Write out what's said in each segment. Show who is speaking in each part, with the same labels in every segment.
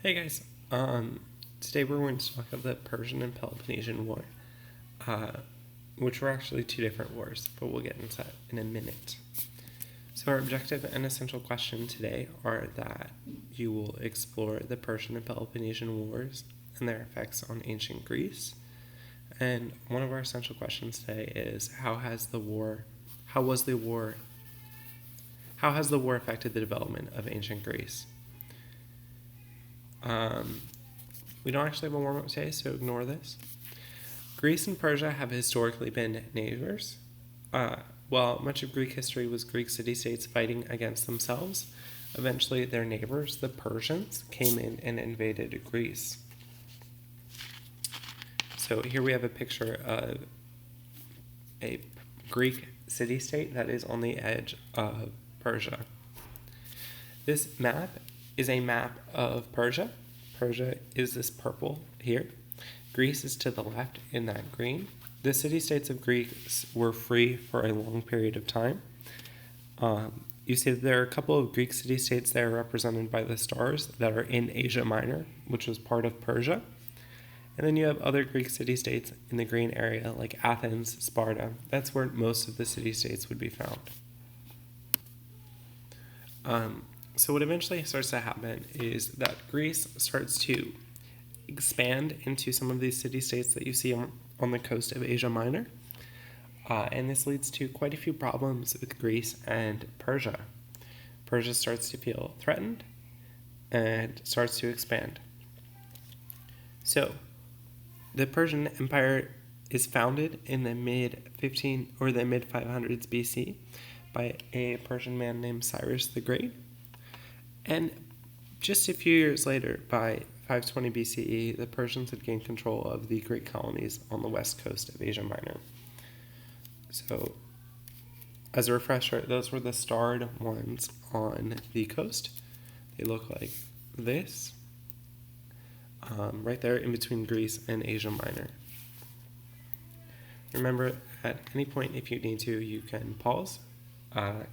Speaker 1: Hey guys, today we're going to talk about the Persian and Peloponnessian War, uh, which were actually two different wars, but we'll get into that in a minute. So our objective and essential question today are that you will explore the Persian and Peloponnessian Wars and their effects on ancient Greece. And one of our essential questions today is how has the war affected the development of ancient Greece? We don't actually have a warm-up today, so ignore this. Greece and Persia have historically been neighbors. While much of Greek history was Greek city-states fighting against themselves, eventually their neighbors, the Persians, came in and invaded Greece. So here we have a picture of a Greek city-state that is on the edge of Persia. This map is a map of Persia. Persia is this purple here. Greece is to the left in that green. The city-states of Greece were free for a long period of time. You see that there are a couple of Greek city-states that are represented by the stars that are in Asia Minor, which was part of Persia. And then you have other Greek city-states in the green area like Athens, Sparta. That's where most of the city-states would be found. So what eventually starts to happen is that Greece starts to expand into some of these city-states that you see on the coast of Asia Minor. And this leads to quite a few problems with Greece and Persia. Persia starts to feel threatened and starts to expand. So the Persian Empire is founded in the mid 500s BC by a Persian man named Cyrus the Great. And just a few years later, by 520 BCE, the Persians had gained control of the Greek colonies on the west coast of Asia Minor. So, as a refresher, those were the starred ones on the coast. They look like this, right there in between Greece and Asia Minor. Remember, at any point, if you need to, you can pause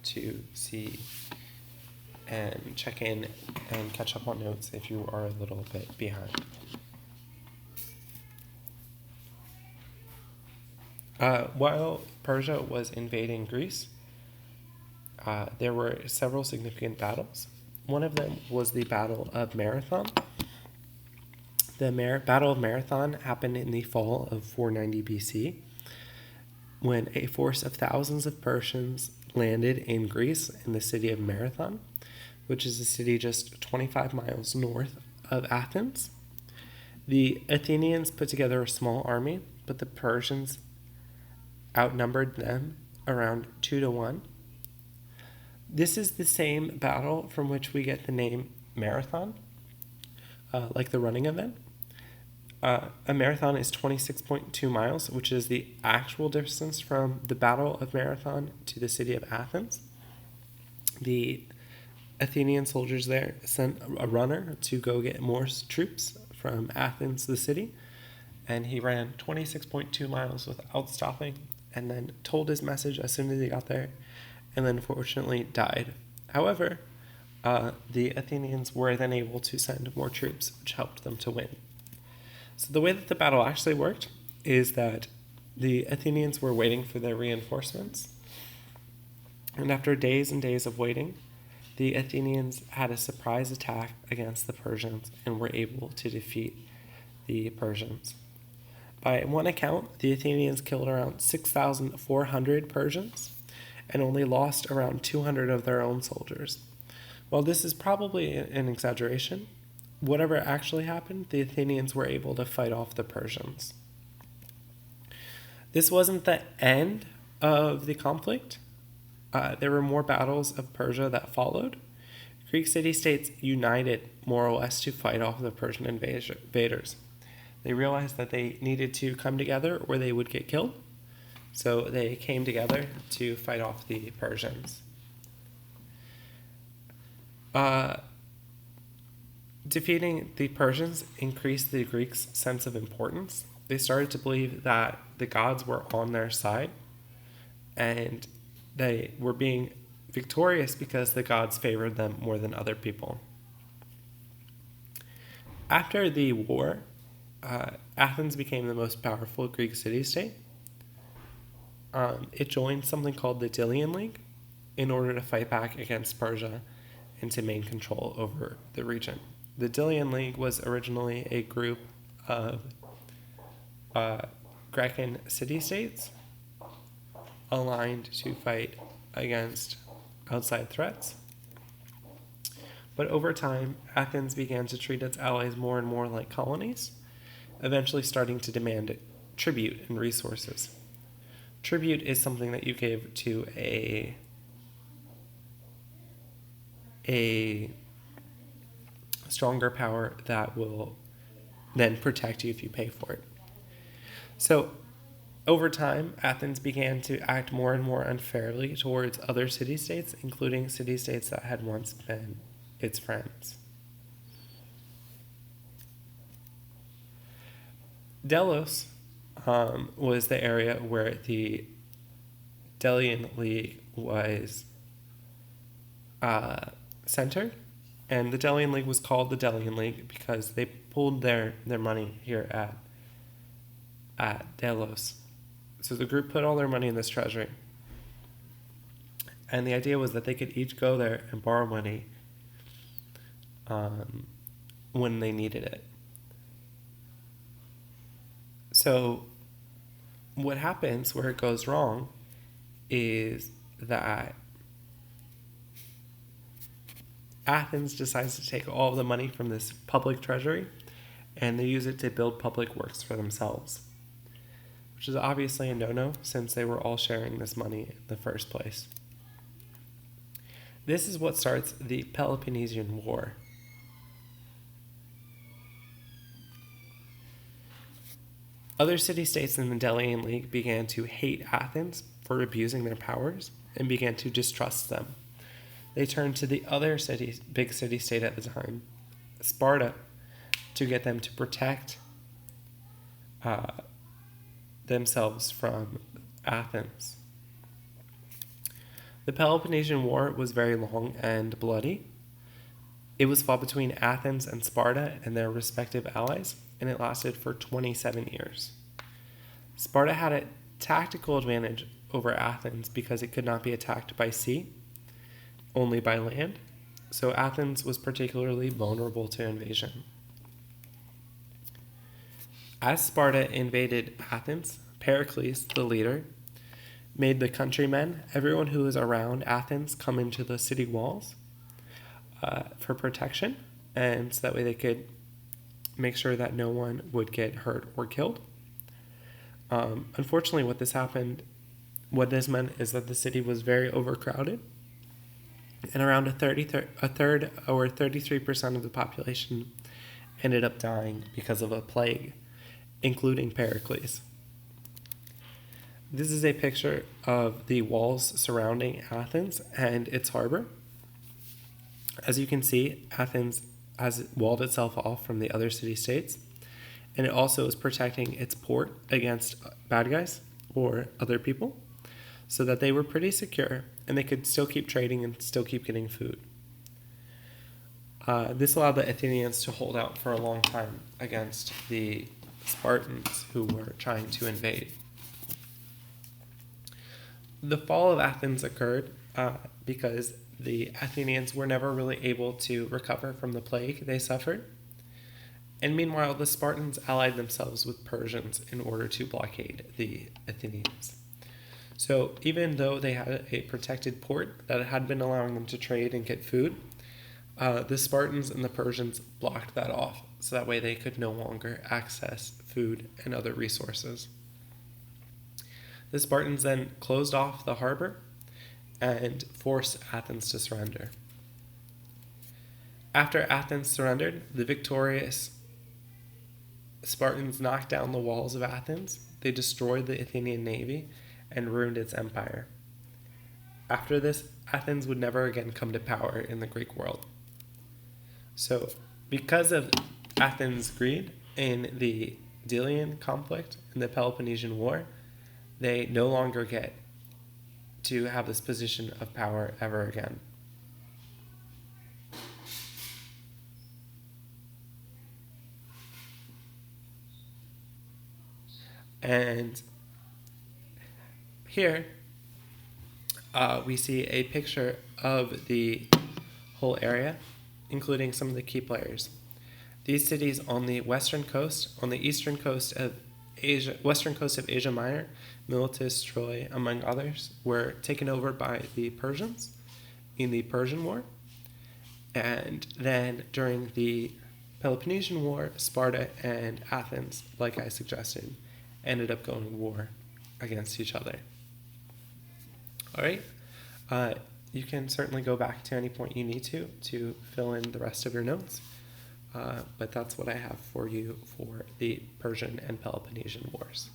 Speaker 1: to see and check in and catch up on notes if you are a little bit behind. While Persia was invading Greece, there were several significant battles. One of them was the Battle of Marathon. The Battle of Marathon happened in the fall of 490 BC, when a force of thousands of Persians landed in Greece in the city of Marathon, which is a city just 25 miles north of Athens. The Athenians put together a small army, but the Persians outnumbered them around 2-1. This is the same battle from which we get the name marathon, like the running event. A marathon is 26.2 miles, which is the actual distance from the Battle of Marathon to the city of Athens. The Athenian soldiers there sent a runner to go get more troops from Athens, the city, and he ran 26.2 miles without stopping and then told his message as soon as he got there and then fortunately died. However, the Athenians were then able to send more troops, which helped them to win. So the way that the battle actually worked is that the Athenians were waiting for their reinforcements, and after days and days of waiting, the Athenians had a surprise attack against the Persians and were able to defeat the Persians. By one account, the Athenians killed around 6,400 Persians and only lost around 200 of their own soldiers. While this is probably an exaggeration, whatever actually happened, the Athenians were able to fight off the Persians. This wasn't the end of the conflict. There were more battles of Persia that followed. Greek city-states united more or less to fight off the Persian invaders. They realized that they needed to come together or they would get killed. So they came together to fight off the Persians. Defeating the Persians increased the Greeks' sense of importance. They started to believe that the gods were on their side, and they were being victorious because the gods favored them more than other people. After the war, Athens became the most powerful Greek city-state. It joined something called the Delian League in order to fight back against Persia and to maintain control over the region. The Delian League was originally a group of Grecian city-states aligned to fight against outside threats. But over time, Athens began to treat its allies more and more like colonies, eventually starting to demand tribute and resources. Tribute is something that you give to a stronger power that will then protect you if you pay for it. So, over time, Athens began to act more and more unfairly towards other city-states, including city-states that had once been its friends. Delos was the area where the Delian League was centered, and the Delian League was called the Delian League because they pooled their money here at Delos. So the group put all their money in this treasury, and the idea was that they could each go there and borrow money when they needed it. So what happens where it goes wrong is that Athens decides to take all the money from this public treasury and they use it to build public works for themselves, which is obviously a no-no since they were all sharing this money in the first place. This is what starts the Peloponnessian War. Other city-states in the Delian League began to hate Athens for abusing their powers and began to distrust them. They turned to the other big city-state at the time, Sparta, to get them to protect themselves from Athens. The Peloponnesian War was very long and bloody. It was fought between Athens and Sparta and their respective allies, and it lasted for 27 years. Sparta had a tactical advantage over Athens because it could not be attacked by sea, only by land, so Athens was particularly vulnerable to invasion. As Sparta invaded Athens, Pericles, the leader, made the countrymen, everyone who was around Athens, come into the city walls for protection, and so that way they could make sure that no one would get hurt or killed. Unfortunately, what this meant is that the city was very overcrowded, and around a third or 33% of the population ended up dying because of a plague, including Pericles. This is a picture of the walls surrounding Athens and its harbor. As you can see, Athens has walled itself off from the other city-states, and it also is protecting its port against bad guys or other people, so that they were pretty secure and they could still keep trading and still keep getting food. This allowed the Athenians to hold out for a long time against the Spartans who were trying to invade. The fall of Athens occurred because the Athenians were never really able to recover from the plague they suffered. And meanwhile, the Spartans allied themselves with Persians in order to blockade the Athenians. So even though they had a protected port that had been allowing them to trade and get food, the Spartans and the Persians blocked that off, so that way they could no longer access food and other resources. The Spartans then closed off the harbor and forced Athens to surrender. After Athens surrendered, the victorious Spartans knocked down the walls of Athens. They destroyed the Athenian navy and ruined its empire. After this, Athens would never again come to power in the Greek world. So, because of Athens' greed in the Delian conflict and the Peloponnesian War, they no longer get to have this position of power ever again. And here we see a picture of the whole area, including some of the key players. These cities on the western coast, on the eastern coast of Asia, western coast of Asia Minor, Miletus, Troy, among others, were taken over by the Persians in the Persian War. And then during the Peloponnesian War, Sparta and Athens, like I suggested, ended up going to war against each other. All right. You can certainly go back to any point you need to fill in the rest of your notes. But that's what I have for you for the Persian and Peloponnesian Wars.